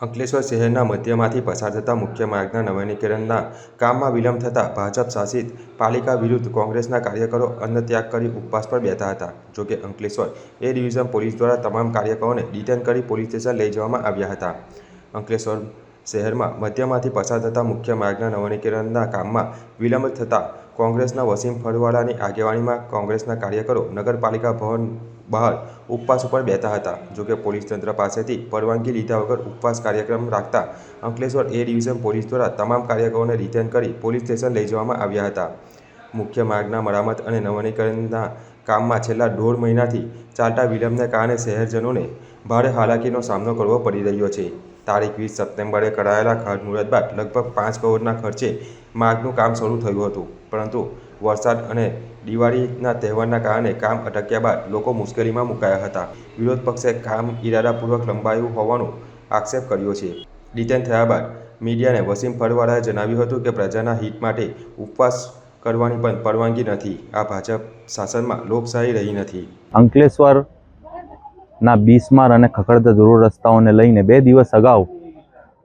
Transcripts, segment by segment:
અંકલેશ્વર શહેરના મધ્યમાંથી પસાર થતા મુખ્ય માર્ગના નવીનીકરણના કામમાં વિલંબ થતાં ભાજપ શાસિત પાલિકા વિરુદ્ધ કોંગ્રેસના કાર્યકરો અન્નત્યાગ કરી ઉપવાસ પર બેઠા હતા। જોકે અંકલેશ્વર એ ડિવિઝન પોલીસ દ્વારા તમામ કાર્યકરોને ડિટેન કરી પોલીસ સ્ટેશન લઈ જવામાં આવ્યા હતા। અંકલેશ્વર શહેરમાં મધ્યમાંથી પસાર થતા મુખ્ય માર્ગના નવીનીકરણના કામમાં વિલંબ થતાં કોંગ્રેસના વસીમ ફળવાળાની આગેવાનીમાં કોંગ્રેસના કાર્યકરો નગરપાલિકા ભવન બહાર ઉપવાસ ઉપર બેઠા હતા। જોકે પોલીસ તંત્ર પાસેથી પરવાનગી લીધા વગર ઉપવાસ કાર્યક્રમ રાખતા અંકલેશ્વર એ ડિવિઝન પોલીસ દ્વારા તમામ કાર્યકરોને રિટેન કરી પોલીસ સ્ટેશન લઈ જવામાં આવ્યા હતા। મુખ્ય માર્ગના મરામત અને નવીનીકરણના કામમાં છેલ્લા 1.5 મહિનાથી ચાલતા વિલંબને કારણે શહેરજનોને ભારે હાલાકીનો સામનો કરવો પડી રહ્યો છે। તારીખ 20 સપ્ટેમ્બરે કરાયેલા ખાતમુહૂર્ત બાદ લગભગ 5 કરોડના ખર્ચે માર્ગનું કામ શરૂ થયું હતું, પરંતુ વરસાદ અને દિવાળીના તહેવારના કારણે કામ અટક્યા બાદ લોકો મુશ્કેલીમાં મુકાયા હતા। વિરોધ પક્ષે કામ ઇરાદાપૂર્વક લંબાયું હોવાનો આક્ષેપ કર્યો છે। ડિટેન થયા બાદ મીડિયાને વસીમ ફળવાળાએ જણાવ્યું હતું કે પ્રજાના હિત માટે ઉપવાસ કરવાની પણ પરવાનગી નથી। આ ભાજપ શાસનમાં લોકશાહી રહી નથી। અંકલેશ્વરના બિસ્માર અને ખખડતા રોડ રસ્તાઓને લઈને 2 દિવસ અગાઉ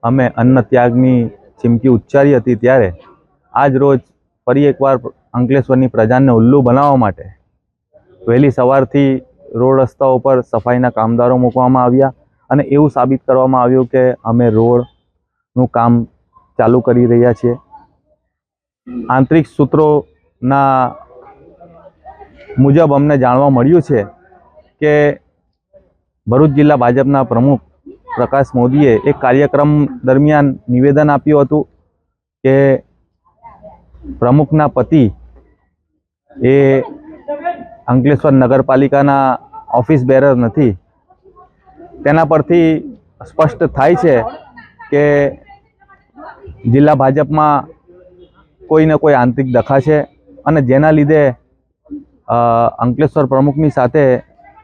અમે અન્ન ત્યાગની ચીમકી ઉચ્ચારી હતી, ત્યારે આજ રોજ ફરી એકવાર અંકલેશ્વરની પ્રજાને ઉલ્લુ બનાવવા માટે વહેલી સવારથી રોડ રસ્તાઓ પર સફાઈના કામદારો મૂકવામાં આવ્યા અને એવું સાબિત કરવામાં આવ્યું કે અમે રોડનું કામ ચાલુ કરી રહ્યા છીએ। આંતરિક સૂત્રોના મુજબ અમને જાણવા મળ્યું છે કે ભરૂચ જિલ્લા ભાજપના પ્રમુખ પ્રકાશ મોદીએ એક કાર્યક્રમ દરમિયાન નિવેદન આપ્યું હતું કે પ્રમુખના પતિ એ અંકલેશ્વર નગરપાલિકાના ઓફિસ બેરર નથી। તેના પરથી સ્પષ્ટ થાય છે કે જિલ્લા ભાજપમાં કોઈને કોઈ આંતરિક દખા છે અને જેના લીધે અંકલેશ્વર પ્રમુખની સાથે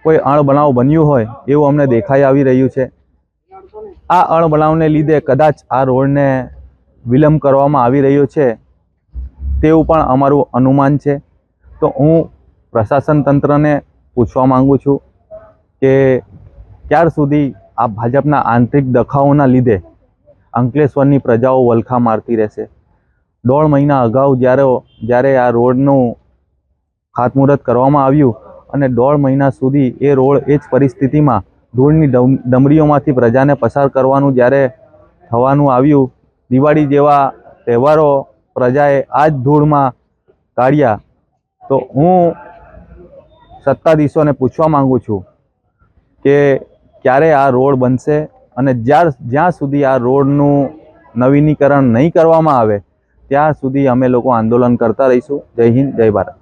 કોઈ અણબનાવ બન્યું હોય એવું અમને દેખાઈ આવી રહ્યું છે। આ અણબનાવને લીધે કદાચ આ રોડને વિલંબ કરવામાં આવી રહ્યો છે તેવું પણ અમારું અનુમાન છે। તો હું પ્રશાસન તંત્રને પૂછવા માંગુ છું કે ક્યાર સુધી આ ભાજપના આંતરિક દખાઓના લીધે અંકલેશ્વરની પ્રજાઓ વલખા મારતી રહેશે। 1.5 મહિના અગાઉ જ્યારે આ રોડનું ખાતમુહૂર્ત કરવામાં આવ્યું અને 1.5 મહિના સુધી એ રોડ એ જ પરિસ્થિતિમાં ધૂળની ડમરીઓમાંથી પ્રજાને પસાર કરવાનું જ્યારે થવાનું આવ્યું, દિવાળી જેવા તહેવારો પ્રજાએ આ જ ધૂળમાં કાઢ્યા, તો હું સત્તાધીશોને પૂછવા માંગુ છું કે ક્યારે આ રોડ બનશે અને જ્યાં સુધી આ રોડનું નવીનીકરણ નહીં કરવામાં આવે ત્યાં સુધી અમે લોકો આંદોલન કરતા રહીશું। જય હિન્દ, જય ભારત।